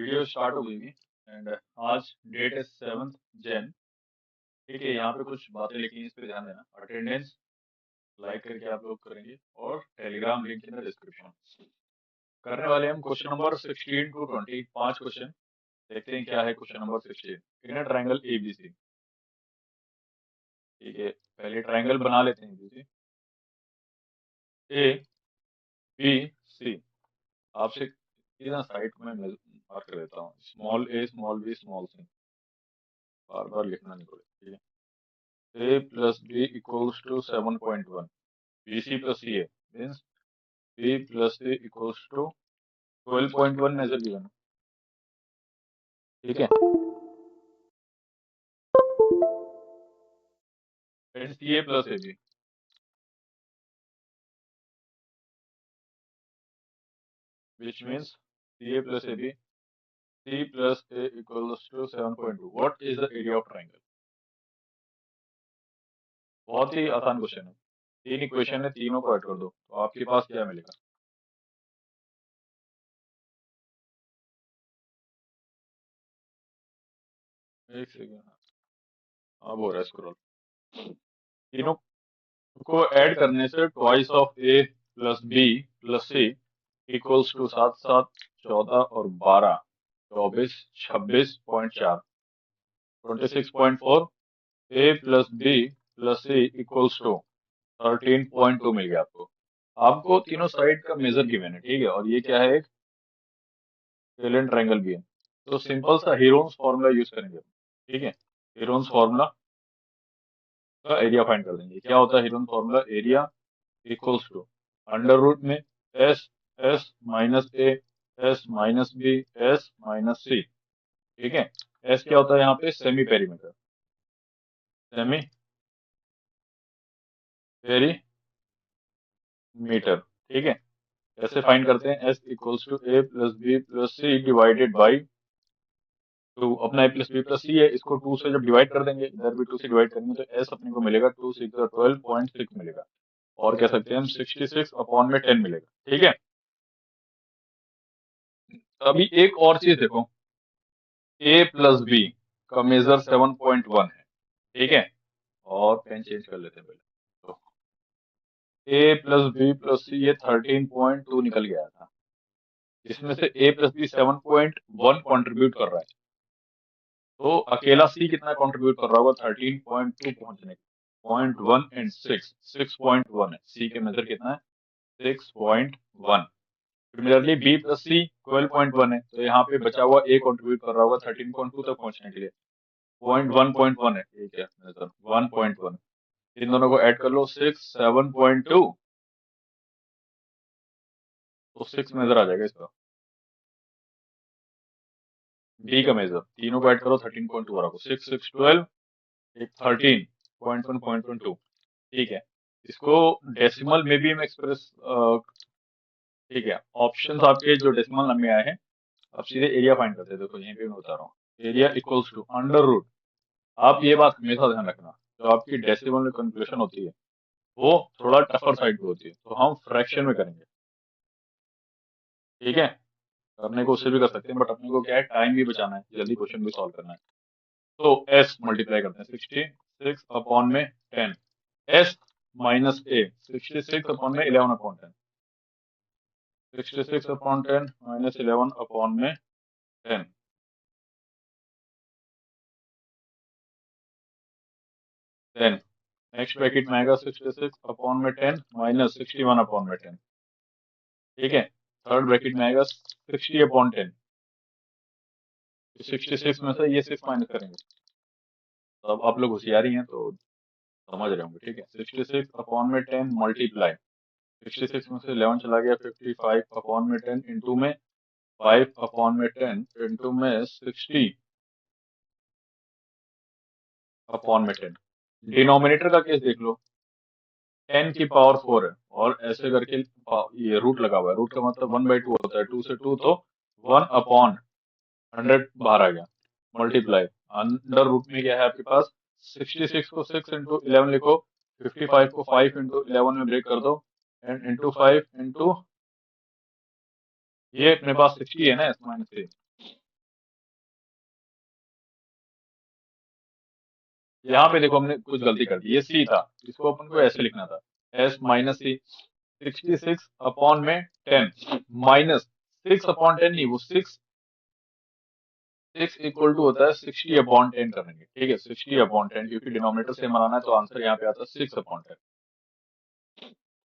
Video start हो गई थी एंड आज डेट है 7 जन। ठीक है, यहाँ पे कुछ बातें लिखी हैं, इस पे ध्यान देना। अटेंडेंस लाइक करके आप लोग करेंगे और Telegram link in the description. करने वाले हम क्वेश्चन नंबर 16 to 20, 5 क्वेश्चन। देखते हैं क्या है question number 16। In a triangle ABC. ठीक है, पहले ट्रायंगल बना लेते हैं एबीसी। A B C. आपसे इधर साइड में मार्क कर देता हूँ, स्मॉल ए स्मॉल बी स्मॉल सी। बार बार लिखना नहीं पड़ेगा। ठीक है, a plus b equals to 7.1, bc plus ca means b plus c equals to 12.1 measure given. ठीक है, and ca plus ab which means ca plus ab, c plus a equals to 7.2. what is the area of triangle? बहुत ही आसान question है। तीन equation है, तीनों को add कर दो तो आपके पास क्या मिलेगा। एक सेकेंड, अब हो रहा है स्क्रॉल। तीनों को ऐड करने से twice of A plus B plus C equals to 7 7 14 और 12 24 26.4 26.4। A plus B plus C equals to 13.2 मिल गया आपको। आपको तीनों साइड का मेजर गिवन है। ठीक है, और ये क्या है, एक स्केलेन ट्रायंगल भी है। तो सिंपल सा हीरोन्स फॉर्मूला यूज करेंगे। ठीक है, हीरोन्स फॉर्मूला का एरिया फाइंड कर देंगे। क्या होता है Heron's formula? Area equals to under root में S S minus A S minus B S minus C. ठीक है, एस क्या होता है यहाँ पे? Semi perimeter, semi perimeter. ठीक है, कैसे फाइंड करते हैं? S equals to A plus B plus C divided by two. अपना A plus B plus C है, इसको 2 से जब डिवाइड कर देंगे, इधर भी 2 से डिवाइड करेंगे तो एस अपने को मिलेगा 2 6 12.6 मिलेगा। और कह सकते हैं हम 66 अपॉन में 10 मिलेगा। ठीक है, अभी एक और चीज देखो, ए प्लस बी का मेजर 7.1 है। ठीक है, और पेन चेंज कर लेते हैं पहले। तो ए प्लस बी प्लस सी ये 13.2 निकल गया था। इसमें से ए प्लस बी 7.1 कॉन्ट्रीब्यूट कर रहा है, तो अकेला सी कितना कंट्रीब्यूट कर रहा होगा 13.2 पहुंचने के? 0.1 एंड 6.1 है। सी के मेजर कितना है? 6.1। सिमिलरली बी प्लस सी 12.1 है, तो यहाँ पे बचा हुआ ए कंट्रीब्यूट कर रहा होगा 13.2 तक पहुंचने के लिए। 0.1.1 है, ठीक है मेजर 1.1। इन दोनों को ऐड कर लो, 6 7.2, तो 6 मेजर आ जाएगा इसका। बी का मेजर, तीनों को ऐड करो 13.2 आ रहा होगा। 6 6 12, एक 13.1.2। ठीक है, इसको डेसिमल में भी हम एक्सप्रेस। ठीक है, ऑप्शंस आपके जो डेसिमल में आए हैं, अब सीधे एरिया फाइंड करते हैं। देखो यहीं पे मैं बता रहा हूँ, area equals to under root. आप ये बात हमेशा ध्यान रखना, जो आपकी डेसिमल में कैलकुलेशन होती है वो थोड़ा टफर साइड पे होती है, तो हम फ्रैक्शन में करेंगे। ठीक है, करने को उससे भी कर सकते हैं, बट अपने को क्या है, टाइम भी बचाना है, जल्दी क्वेश्चन भी सॉल्व करना है। तो एस मल्टीप्लाई करते हैं 66 अपॉन में 10। एस माइनस ए 66 अपॉन में 11 अपॉन 10। 66 अपॉन 10 माइनस 11 अपॉन में 10। 10 नेक्स्ट ब्रैकेट में आएगा 66 अपॉन में 10 माइनस 61 अपॉन में 10। ठीक है, थर्ड ब्रैकेट में आएगा 60 अपॉन 10। 66 में से ये 6 माइनस करेंगे, तो अब आप लोग होशियारी हैं तो समझ रहे होंगे। ठीक है, 66 अपॉन में 10 मल्टीप्लाई, 66 में से 11 चला गया, 55 अपॉन में 10 इंटू में 5 अपॉन में 10 इंटू में 60 अपॉन में 10। डिनोमिनेटर का केस देख लो, 10 की पावर 4 है और ऐसे करके ये रूट लगा हुआ है। रूट का मतलब 1/2 होता है, 2 से 2 तो 1 अपॉन 100 बाहर आ गया, मल्टीप्लाई अंडर रूट में क्या है आपके पास, 66 को 6 इंटू 11 लिखो, 55 को 5 इंटू 11 में ब्रेक कर दो, एंड इंटू 5 इंटू ये अपने पास 60 है ना, S माइनस 3। यहाँ पे देखो हमने कुछ गलती कर दी, ये सी था, इसको अपन को ऐसे लिखना था, एस माइनस सी, 66 अपॉन में 10 माइनस 6 अपॉन 10 नहीं, वो 6 इक्वल टू होता है 60 अपॉन 10 करेंगे, ठीक है, 60 अपॉन 10, क्योंकि डिनोमिनेटर से बनाना है तो आंसर यहाँ पे आता है 6 अपॉन 10।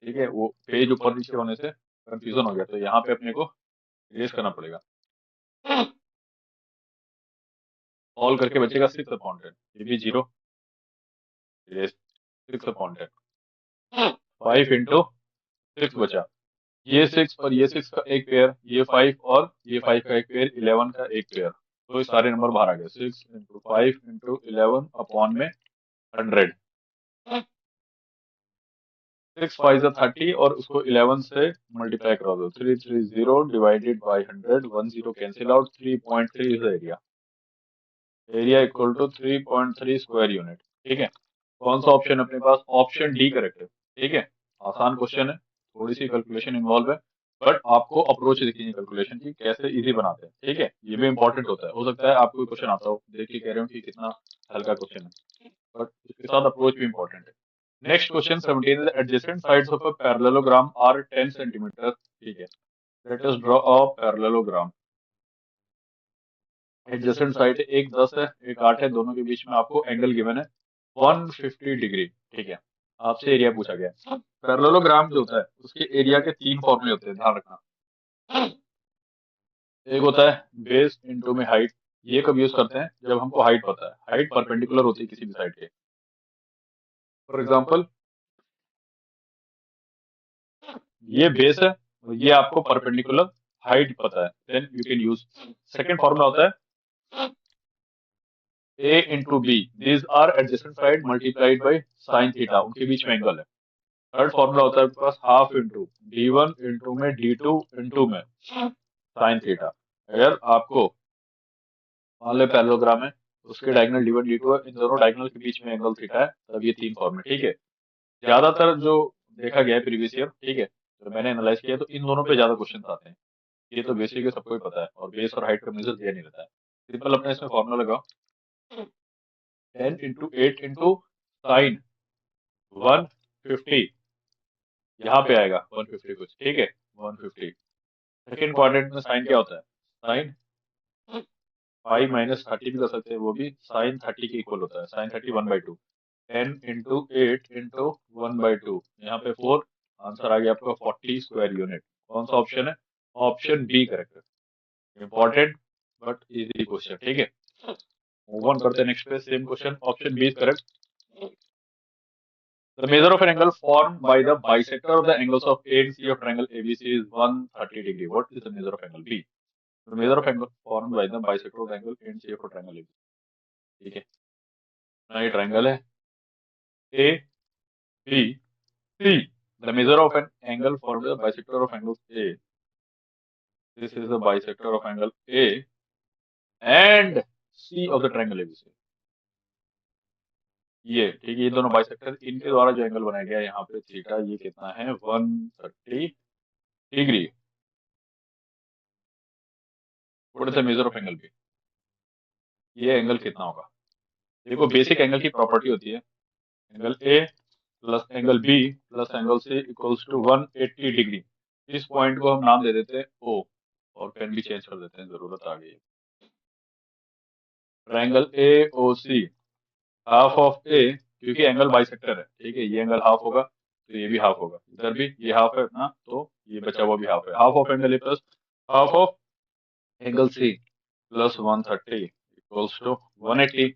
ठीक है, वो पेज ऊपर नीचे होने से कंफ्यूजन हो गया, तो यहाँ पे अपने को इरेज करना पड़ेगा। ऑल करके बचेगा 6 अपॉन 10, ये भी 0, इरेज 6 अपॉन 10, 5 इंटू 6 बचा, ये 6 और ये 6 का एक पेयर, ये 5 और ये 5 का एक पेयर, 11 का एक पेयर, तो ये सारे नंबर बाहर आ गए, 6 इंटू 5 इंटू 11 अपॉन में 100, 6 5 30 और उसको 11 से मल्टीप्लाई करा दो, 330 divided by 100, 10 cancel out, 3.3 is area, area equal to 3.3 square unit. ठीक है, कौन सा ऑप्शन अपने पास, ऑप्शन डी करेक्ट है। ठीक है, आसान क्वेश्चन है, थोड़ी सी कैलकुलेशन इन्वॉल्व है, बट आपको अप्रोच दिखनी है कैलकुलेशन की, कैसे इजी बनाते हैं। ठीक है, ये भी इंपॉर्टेंट होता है, हो सकता है आपको क्वेश्चन आता हो, देख के कह रहे हो कि कितना हल्का क्वेश्चन है, बट इसके साथ अप्रोच भी इंपॉर्टेंट है। Next question 17 is adjacent sides of a parallelogram are 10 centimeter. ठीक है, let us draw a parallelogram. Adjacent side एक 10 है, एक 8 है, दोनों के बीच में आपको एंगल गिवन है 150 डिग्री। ठीक है, आपसे एरिया पूछा गया है। पैरेललोग्राम जो होता है उसके एरिया के 3 फॉर्मूले होते हैं, ध्यान रखना। एक होता है बेस इंटू में हाइट, ये कब यूज करते हैं, जब हमको हाइट पता है, हाइट परपेंडिकुलर होती है किसी भी साइड के। फॉर एग्जाम्पल ये बेस है और ये आपको परपेंडिकुलर हाइट पता है, then you can use. Second formula होता है a into b, these are adjacent side multiplied by sine theta, उनके बीच में एंगल है। थर्ड फॉर्मूला होता है आपके पास हाफ इंटू D1 इंटू में D2 इंटू में साइन थीटा। अगर आपको मान लो पैरेललोग्राम है, उसके डायगोनल D1 D2 है, इन दोनों डायगोनल के बीच में एंगल थीटा है, तब ये 3 फॉर्मूले। ठीक है, ज्यादातर जो देखा गया है प्रीवियस ईयर, ठीक है, तो मैंने एनालाइज किया तो इन दोनों पे ज्यादा क्वेश्चन आते हैं। ये तो बेसिक है, सबको ही पता है, और बेस और हाइट का मेजर दिया नहीं रहता है। सिंपल अपने इसमें फॉर्मूला लगाओ, 10 इंटू 8 इंटू साइन 150, यहाँ पे आएगा 150 कुछ। ठीक है, 150। सेकेंड क्वाड्रेंट में साइन क्या होता है, साइन 5 - 30 भी कर सकते हैं, वो भी साइन 30 के इक्वल होता है, साइन 30 1/2, 10 इंटू 8 इंटू 1/2, यहाँ पे 4, आंसर आ गया आपका 40 स्क्वायर यूनिट। कौन सा ऑप्शन है, ऑप्शन बी करेक्ट है। Important but easy question. ठीक है, मूव ऑन करते हैं नेक्स्ट पे, same question, option B is correct. The measure of an angle formed by the bisector of the angles of A and C of triangle ABC is 130 degree. What is the measure of angle B? The measure of angle formed by the bisector of the angle A and C of a triangle ABC. ठीक है, ना ये triangle है A B C. The measure of an angle formed by the bisector of angle A. This is the bisector of angle A and C of the triangle ABC. ये ठीक है, ये दोनों बाइसेक्टर, इनके द्वारा जो एंगल बनाया गया है यहाँ पे थीटा, ये कितना है 130 degree. What is the measure of angle B, ये एंगल कितना होगा। देखो बेसिक एंगल की प्रॉपर्टी होती है angle A plus angle B plus angle C equals to 180 degree. इस पॉइंट को हम नाम दे देते हैं ओ, और पेन भी चेंज कर देते हैं, जरूरत आ गई। Triangle A O C, half of A, क्योंकि एंगल बाइसेक्टर है, ठीक है, ये एंगल हाफ होगा तो ये भी हाफ होगा, इधर भी ये हाफ है ना, तो ये बचा हुआ भी हाफ है। Half of angle A plus half of angle C plus 130 equals to 180।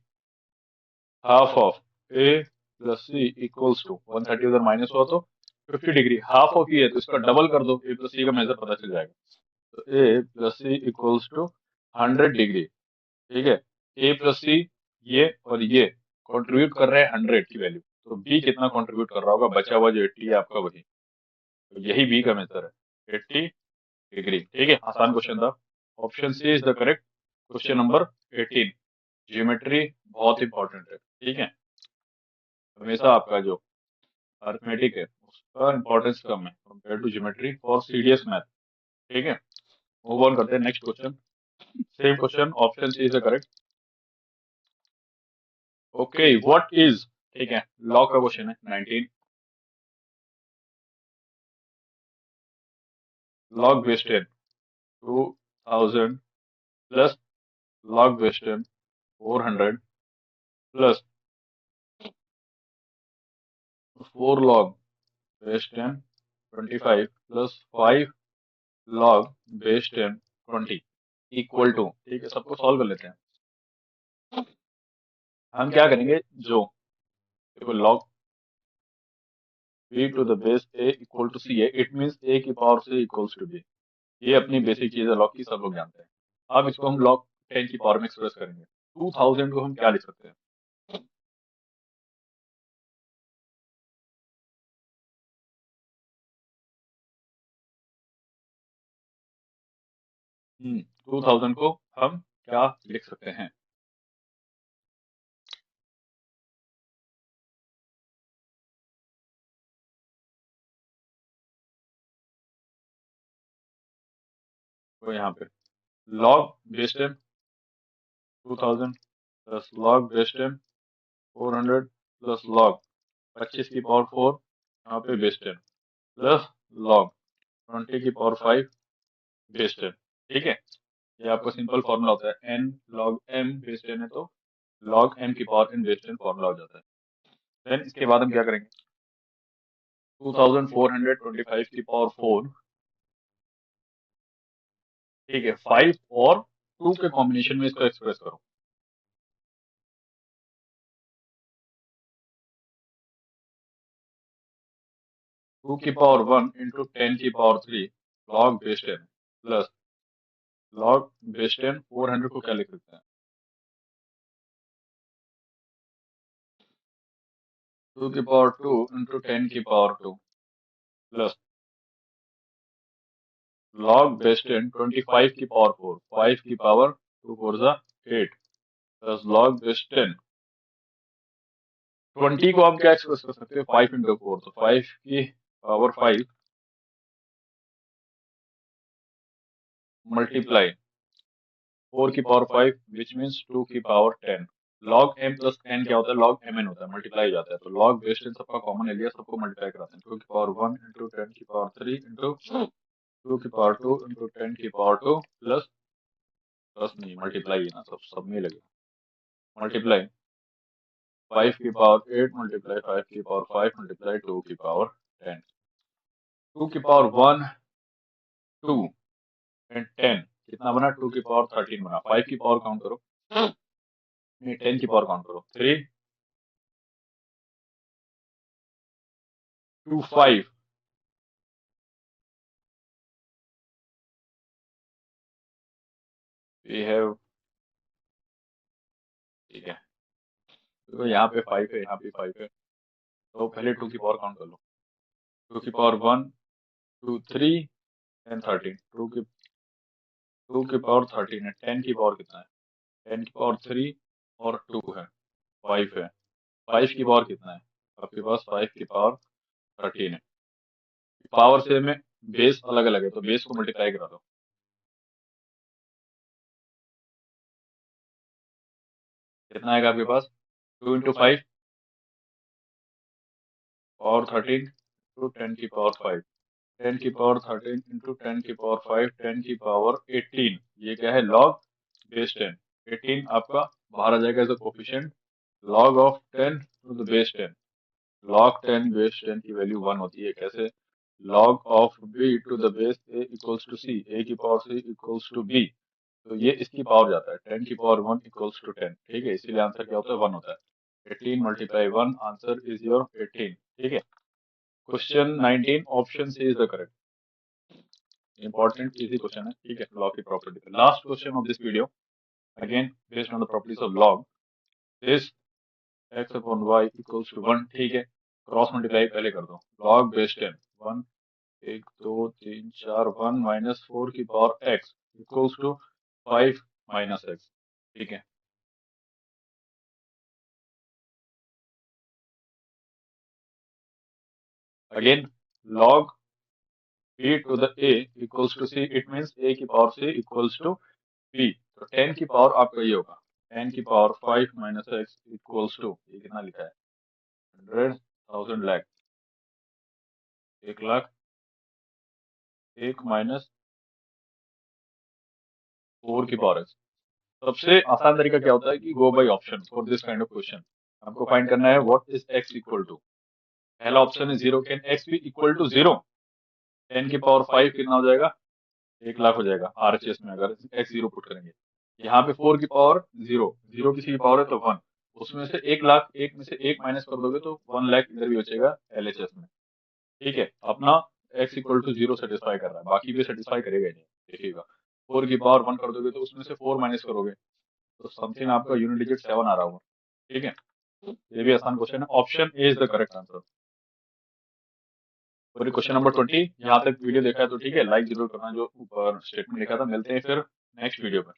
Half of A plus C equals to 130, उधर माइनस हुआ तो 50 डिग्री, हाफ ऑफ ये है तो इसका डबल कर दो, ए प्लस सी का मेजर पता चल जाएगा, तो A plus C equals to 100 degree. ठीक है, ए प्लस सी ये और ये कंट्रीब्यूट कर रहे हैं 100 की वैल्यू, तो बी कितना कंट्रीब्यूट कर रहा होगा, बचा हुआ जो 80 है आपका वही, तो यही बी का मेजर है 80 डिग्री। ठीक है, आसान क्वेश्चन था, option C is the correct. Question number 18, geometry बहुत इंपॉर्टेंट है। ठीक है, हमेशा आपका जो अर्थमेटिक है उसका इंपॉर्टेंस कम है compare to geometry for serious math. ठीक है, मूव ऑन करते हैं next question, same question, option C is the correct. Okay, what is, ठीक है, लॉग का क्वेश्चन है 19, log base 10 2000 plus log base 10 400 plus 4 log base 10 25 plus 5 log base 10 20 equal to, ठीक है, सबको सॉल्व कर लेते हैं। हम क्या करेंगे, जो देखो log b to the base a equal to c है, इट मींस a की power c equals to b। ये अपनी बेसिक चीज है लॉग की, सब लोग जानते हैं। अब इसको हम log 10 की पावर में एक्सप्रेस करेंगे। 2000 को हम क्या लिख सकते हैं? 2000 को हम क्या लिख सकते हैं? तो यहाँ पे log base 10 2000 plus log base 10 400 plus log 25 की पावर 4 यहाँ पे बेस 10 प्लस log 20 की पावर 5 बेस 10। ठीक है, ये आपका सिंपल फॉर्मूला होता है, n log m बेस 10 है तो log m की पावर n बेस 10 फॉर्मूला हो जाता है। देन इसके बाद हम क्या करेंगे, 2425 की पावर 4, ठीक है, 5 और 2 के कॉम्बिनेशन में इसको एक्सप्रेस करो। 2 की पावर 1 इंटू 10 की power 3 log base 10 plus log base 10 400 को क्या लिख सकते हैं? 2 की पावर 2 इंटू 10 की पावर 2 प्लस log बेस 10 25 की पावर 4 5 की पावर 2 4 जा 8 प्लस log बेस 10 20 को आप क्या एक्सप्रेस कर सकते हो, 5 इंटू 4, तो 5 की पावर 5 मल्टीप्लाई 4 की पावर 5 विच मीन्स 2 की power 10। log m plus n क्या होता है, log mn होता है, मल्टीप्लाई जाता है, तो log बेस 10 सबका कॉमन ले लिया, सबको मल्टीप्लाई कराते हैं। 2 की पावर 1 इंटू 10 की पावर 3 इंटू 2 की पावर 2 इंटू 10 की पावर 2 प्लस, प्लस नहीं मल्टीप्लाई है ना, सब सब में लगे, मल्टीप्लाई 5 की पावर 8 मल्टीप्लाई 5 की पावर 5 मल्टीप्लाई 2 की पावर 10। 2 की पावर 1 2 एंड 10 कितना बना, 2 की पावर 13 बना। 5 की पावर काउंट करो, नहीं 10 की पावर काउंट करो, 3 2 5 वी हैव, ठीक है, तो यहाँ पे 5 है, यहाँ पे 5 है, तो पहले 2 की पावर काउंट कर लो। 2 की पावर 1 2 3 एंड 13, 2 की पावर 13 है, 10 की पावर कितना है, 10 की पावर 3 और 2 है, 5 है, 5 की पावर कितना है आपके पास, 5 की पावर 13 है। पावर से में बेस अलग अलग है, तो बेस को मल्टीप्लाई करा दो। कितना आएगा आपके पास, 2 इंटू 5 पावर 13 टू 10 की पावर 5, 10 की पावर 13 इंटू 10 की पावर 5 10 की पावर 18, ये क्या है, log बेस 10। 18 आपका बाहर आ जाएगा as a coefficient, log of 10 to the base 10, log 10 base 10 की वैल्यू 1 होती है। कैसे, log of b to the base a equals to c, a की power c equals to b, तो ये इसकी पावर जाता है, 10 की पावर 1 इक्वल्स टू 10, ठीक है, इसीलिए आंसर क्या होता है, 1 होता है। 18 मल्टीप्लाई 1, आंसर इज योर 18। ठीक है, question 19 option C is the correct. Important easy question है, ठीक है, लॉग की property. Last question of this video, again based on the properties of log, this x upon y equals to 1, ठीक है, cross multiply पहले कर दो, log base 10 1 1 2 3 4 1 minus 4 की power x equals to 5 minus x, ठीक है। Again log b to the a equals to c, it means a की power c equals to b, तो 10 की पावर आपका ये होगा 10 की power 5 minus x equals to, ये कितना लिखा है, 100, 1000, लाख, 1 लाख, 1 माइनस 4 की पावर एक्स। सबसे आसान तरीका क्या होता है कि go by option for this kind of question. आपको फाइंड करना है what is X equal to. पहला ऑप्शन है 0, can X be equal to 0। 10 की पावर 5 कितना हो जाएगा, 1 लाख हो जाएगा आरएचएस में अगर एक्स 0 पुट करेंगे। यहाँ पे 4 की पावर 0, 0 किसी की पावर है तो 1, उसमें से 1 लाख, एक में से 1 माइनस कर दोगे तो 1 लाख इधर भी बचेगा एलएचएस में। ठीक है, अपना एक्स इक्वल टू 0 सेटिस्फाई कर रहा है, बाकी भी सेटिस्फाई करेगा ही नहीं। देखिएगा 4 की पावर 1 कर दोगे तो उसमें से 4 माइनस करोगे तो समथिंग आपका यूनिट डिजिट 7 आ रहा होगा। ठीक है, ये भी आसान क्वेश्चन है, option A is the correct answer. और क्वेश्चन नंबर 20, यहाँ तक वीडियो देखा है तो ठीक है, लाइक जरूर करना जो ऊपर स्टेटमेंट लिखा था। मिलते हैं फिर नेक्स्ट वीडियो में।